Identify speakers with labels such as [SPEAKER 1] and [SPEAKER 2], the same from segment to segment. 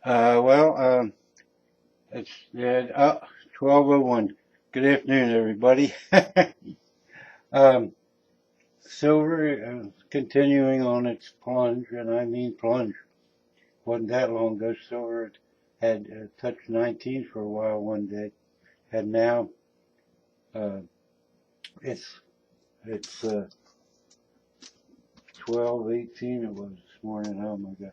[SPEAKER 1] Well, it's 12:01. Good afternoon, everybody. um, Silver continuing on its plunge, and I mean plunge. Wasn't that long ago. Silver had touched 19 for a while one day, and now uh, it's it's 12:18. It was this morning. Oh my God,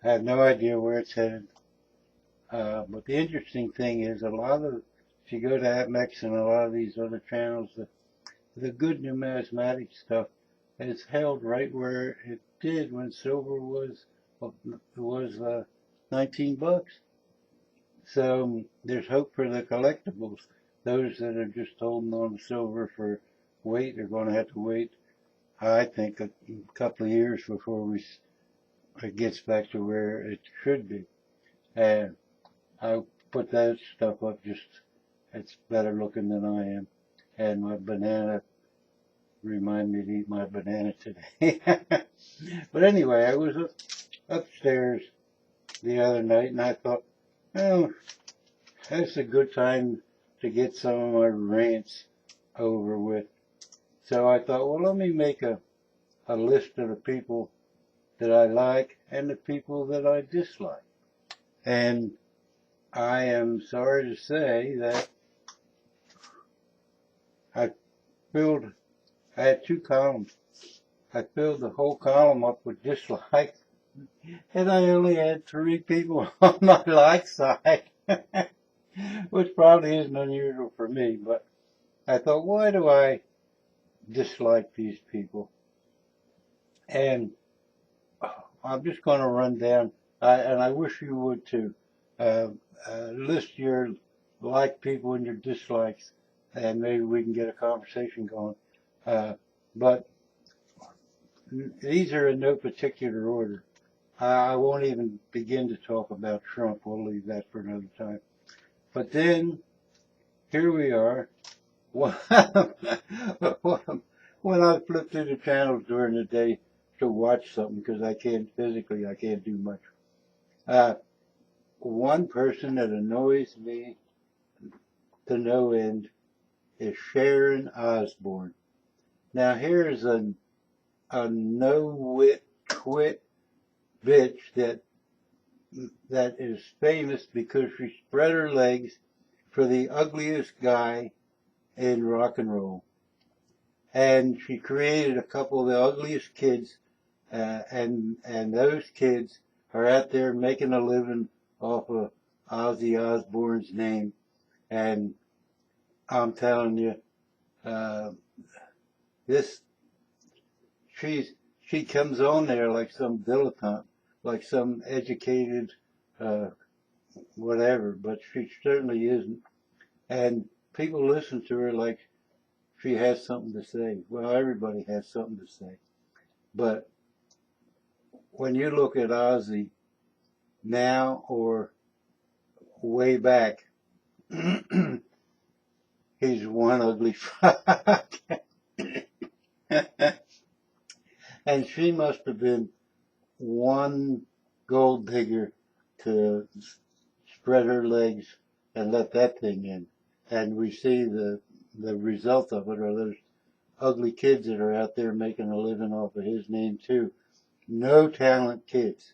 [SPEAKER 1] I have no idea where it's headed. But the interesting thing is, a lot of if you go to APMEX and a lot of these other channels, the good numismatic stuff is held right where it did when silver was 19 bucks. So there's hope for the collectibles. Those that are just holding on to silver for weight are going to have to wait, I think, a couple of years before it gets back to where it should be. And I put that stuff up just it's better looking than I am. And my banana remind me to eat my banana today. But anyway, I was upstairs the other night and I thought, oh, that's a good time to get some of my rants over with. So I thought, well, let me make a list of the people that I like and the people that I dislike. And I am sorry to say that I filled, I had two columns. I filled the whole column up with dislikes. And I only had three people on my like side, which probably isn't unusual for me, but I thought, why do I dislike these people? And I'm just going to run down, and I wish you would too, uh, list your like people and your dislikes, and maybe we can get a conversation going. But these are in no particular order. I won't even begin to talk about Trump. We'll leave that for another time. But then here we are. When I flip through the channels during the day to watch something, because I can't do much. Uh, One person that annoys me to no end is Sharon Osbourne. Now here's a no-wit twit bitch that is famous because she spread her legs for the ugliest guy in rock and roll. And she created a couple of the ugliest kids, and those kids are out there making a living off of Ozzy Osbourne's name. And I'm telling you, uh, this she comes on there like some dilettante, like some educated uh, whatever, but she certainly isn't. And people listen to her like she has something to say. Well, everybody has something to say. But when you look at Ozzy now or way back, he's one ugly fuck. And she must have been one gold digger to spread her legs and let that thing in. And we see the result of it are those ugly kids that are out there making a living off of his name too. No talent kids.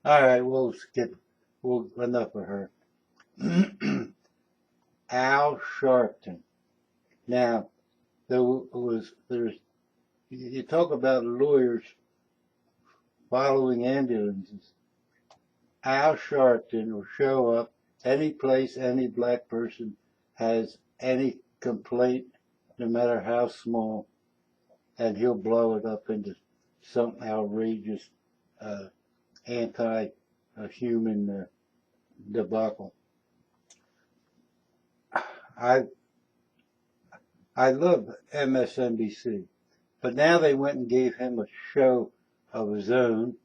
[SPEAKER 1] All right, we'll skip. We'll enough of her. Al Sharpton. Now there's you talk about lawyers following ambulances. Al Sharpton will show up any place any black person has any complaint, no matter how small, and he'll blow it up into some outrageous uh, anti-human debacle. I I love MSNBC, but now they went and gave him a show of his own,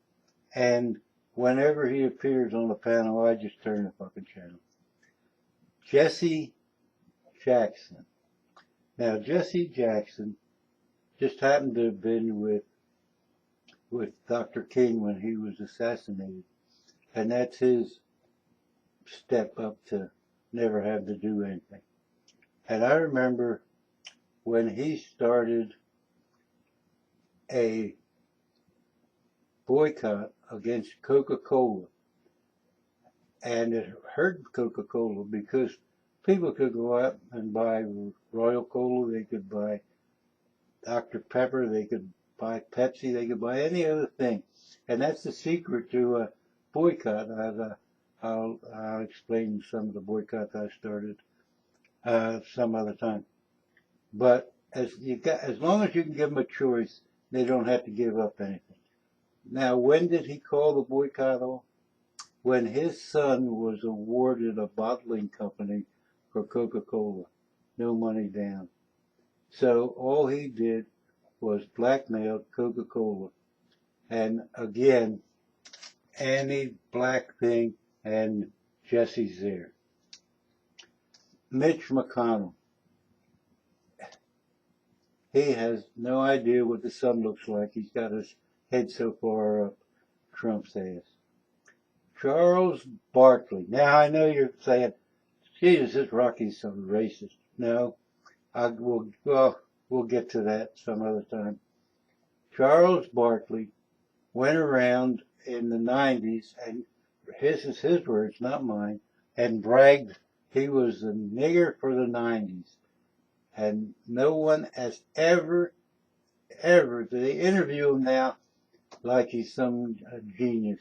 [SPEAKER 1] and whenever he appears on the panel, I just turn the fucking channel. Jesse Jackson. Now Jesse Jackson just happened to have been with Dr. King when he was assassinated, and that's his step up to never have to do anything. And I remember when he started a boycott against Coca-Cola, and it hurt Coca-Cola because people could go out and buy Royal Cola, they could buy Dr. Pepper, they could buy Pepsi, they could buy any other thing. And that's the secret to a boycott. I'll explain some of the boycotts I started some other time. But as long as you can give them a choice, they don't have to give up anything. Now, when did he call the boycott off? When his son was awarded a bottling company for Coca-Cola, no money down. So all he did was blackmail Coca-Cola. And again, anti-black thing, and Jesse's there. Mitch McConnell. He has no idea what the sun looks like. He's got his head so far up Trump's ass. Charles Barkley. Now I know you're saying, Jesus, this Rocky's so racist. No, we'll get to that some other time. Charles Barkley went around in the 90s, and his is his words, not mine, and bragged he was the nigger for the 90s. And no one has ever, they interview him now like he's some genius.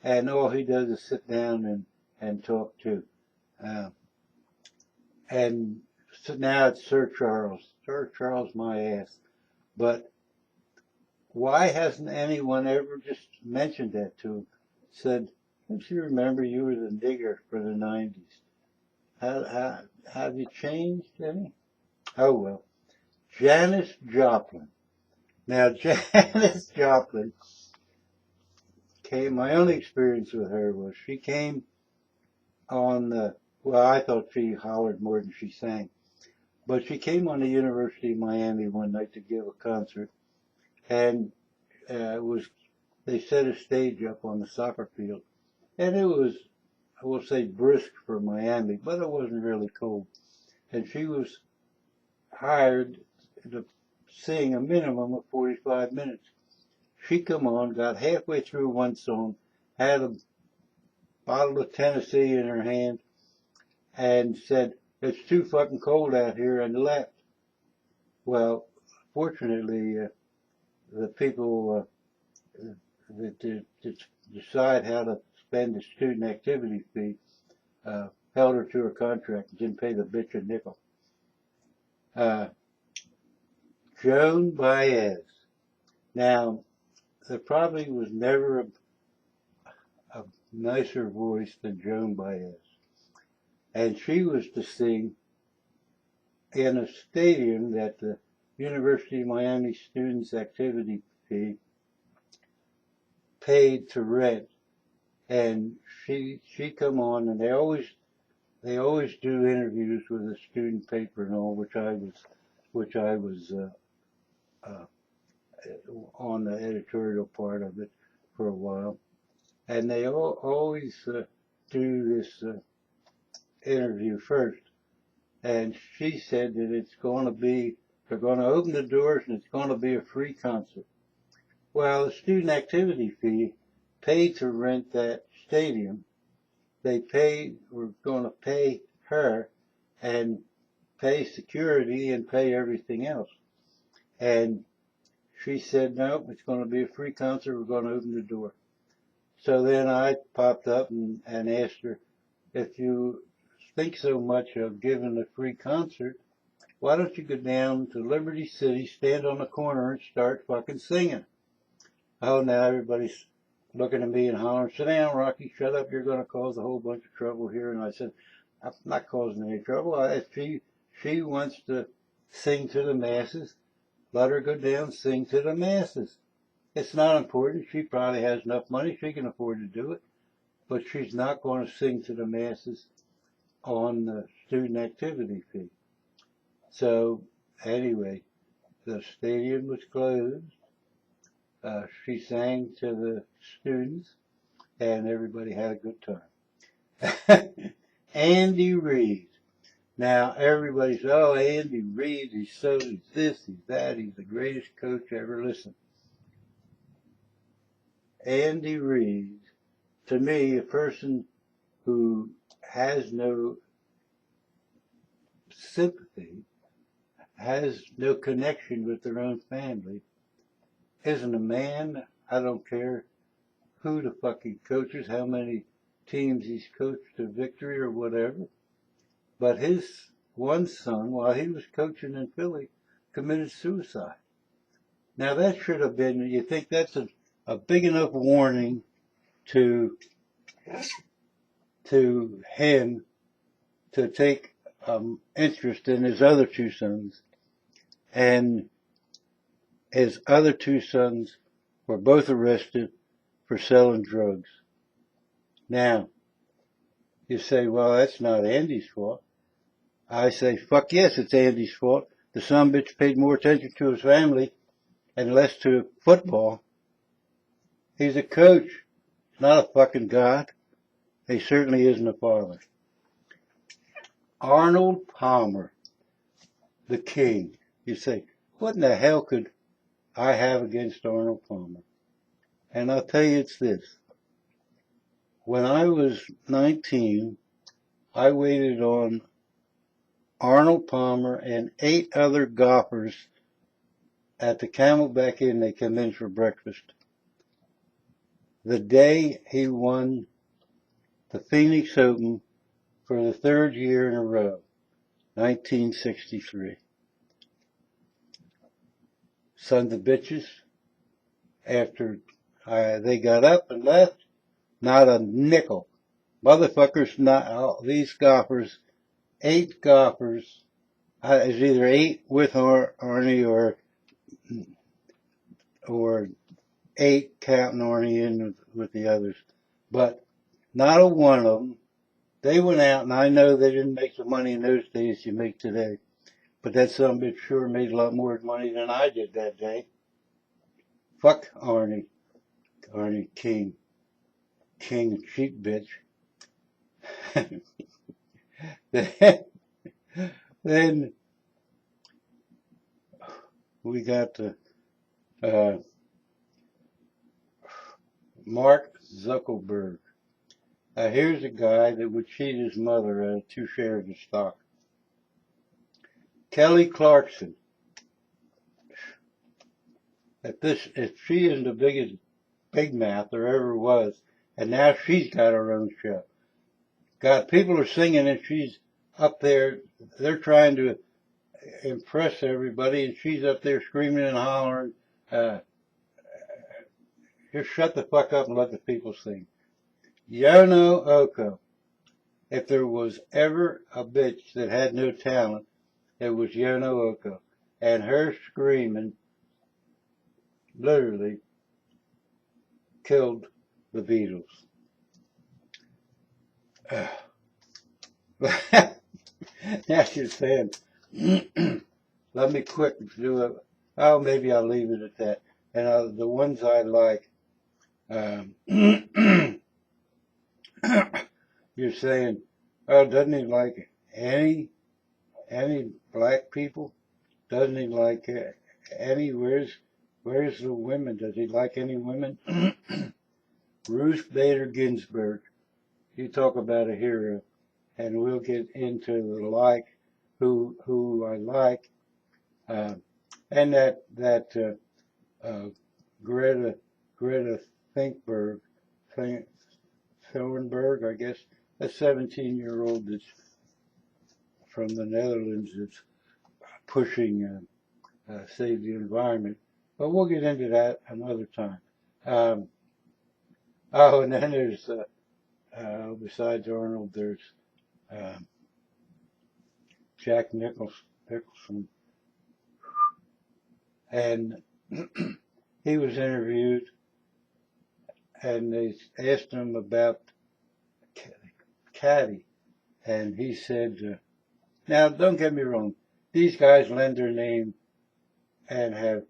[SPEAKER 1] And all he does is sit down and talk to. And so now it's Sir Charles. Sir Charles, my ass. But why hasn't anyone ever just mentioned that to him? Said, don't you remember you were the nigger for the 90s? Have you changed any? Oh well. Janis Joplin. Now Janis Joplin came, my only experience with her was she came on the, well, I thought she hollered more than she sang. But she came on the University of Miami one night to give a concert, and they set a stage up on the soccer field, and it was, I will say, brisk for Miami, but it wasn't really cold. And she was hired to sing a minimum of 45 minutes. She come on, got halfway through one song, had a bottle of Tennessee in her hand, and said, it's too fucking cold out here, and left. Well, fortunately, the people that decide how to spend the student activity fee held her to her contract and didn't pay the bitch a nickel. Joan Baez. Now, there probably was never a nicer voice than Joan Baez. And she was to sing in a stadium that the University of Miami Students Activity Fee paid to rent. And she come on, and they always do interviews with the student paper and all, which I was on the editorial part of it for a while. And they always do this interview first. And she said that it's going to be, they're going to open the doors and it's going to be a free concert. Well, the student activity fee paid to rent that stadium. We're going to pay her and pay security and pay everything else. And she said, no, it's going to be a free concert. We're going to open the door. So then I popped up and asked her, if you think so much of giving a free concert, why don't you go down to Liberty City, stand on the corner and start fucking singing? Oh, now everybody's looking at me and hollering, sit down, Rocky, shut up, you're going to cause a whole bunch of trouble here. And I said, I'm not causing any trouble. If she wants to sing to the masses, let her go down, sing to the masses. It's not important. She probably has enough money. She can afford to do it. But she's not going to sing to the masses on the student activity fee. So anyway, the stadium was closed. She sang to the students, and everybody had a good time. Andy Reid. Now everybody's, oh, Andy Reid, he's this, he's that, he's the greatest coach ever. Listen, Andy Reid, to me, a person who has no sympathy, has no connection with their own family, isn't a man. I don't care who the fucking coaches, how many teams he's coached to victory or whatever. But his one son, while he was coaching in Philly, committed suicide. Now that should have been, you think that's a big enough warning to him to take interest in his other two sons. And his other two sons were both arrested for selling drugs. Now, you say, well, that's not Andy's fault. I say, fuck yes, it's Andy's fault. The son bitch paid more attention to his family and less to football. He's a coach, not a fucking god. He certainly isn't a father. Arnold Palmer, the king. You say, what in the hell could I have against Arnold Palmer? And I'll tell you it's this. When I was 19, I waited on Arnold Palmer and 8 other golfers at the Camelback Inn. They come in for breakfast. The day he won the Phoenix Open for the 3rd year in a row, 1963. Sons of bitches, after they got up and left, not a nickel. Motherfuckers, not these golfers, 8 golfers, it's either 8 with Arnie or 8 counting Arnie in with the others. But not a one of them. They went out, and I know they didn't make the money in those days you make today. But that son of a bitch sure made a lot more money than I did that day. Fuck Arnie. Arnie King. King cheap bitch. Then we got Mark Zuckerberg. Here's a guy that would cheat his mother out of 2 shares of stock. Kelly Clarkson. If she isn't the biggest big mouth there ever was, and now she's got her own show. God, people are singing and she's up there. They're trying to impress everybody, and she's up there screaming and hollering. Just shut the fuck up and let the people sing. Yono Oko. If there was ever a bitch that had no talent, it was Yono Oko. And her screaming literally killed the Beatles. That's just saying. Let me quick do it. Oh, maybe I'll leave it at that. And the ones I like, you're saying, oh, doesn't he like any black people? Doesn't he like any? Where's the women? Does he like any women? Ruth Bader Ginsburg. You talk about a hero, and we'll get into the like, who I like, and that Greta Thunberg, I guess, a 17-year-old that's from the Netherlands that's pushing save the environment. But we'll get into that another time. And then there's besides Arnold, there's Jack Nicholson, and he was interviewed, and they asked him about Caddy, and he said, now don't get me wrong, these guys lend their name and have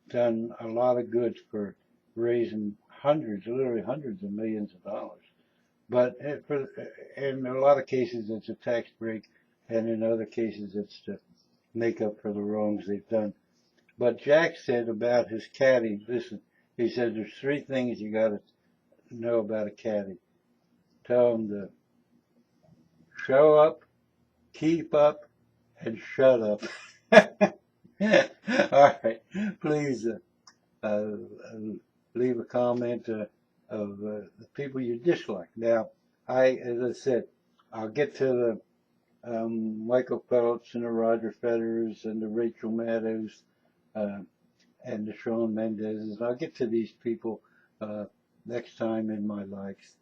[SPEAKER 1] done a lot of good for raising literally hundreds of millions of dollars. But in a lot of cases, it's a tax break, and in other cases, it's to make up for the wrongs they've done. But Jack said about his caddy, listen, he said there's three things you got to know about a caddy. Tell them to show up, keep up, and shut up. All right, please uh, leave a comment of the people you dislike. Now, as I said, I'll get to the Michael Phelps and the Roger Federers and the Rachel Maddows uh, and the Shawn Mendezes. I'll get to these people next time in my likes.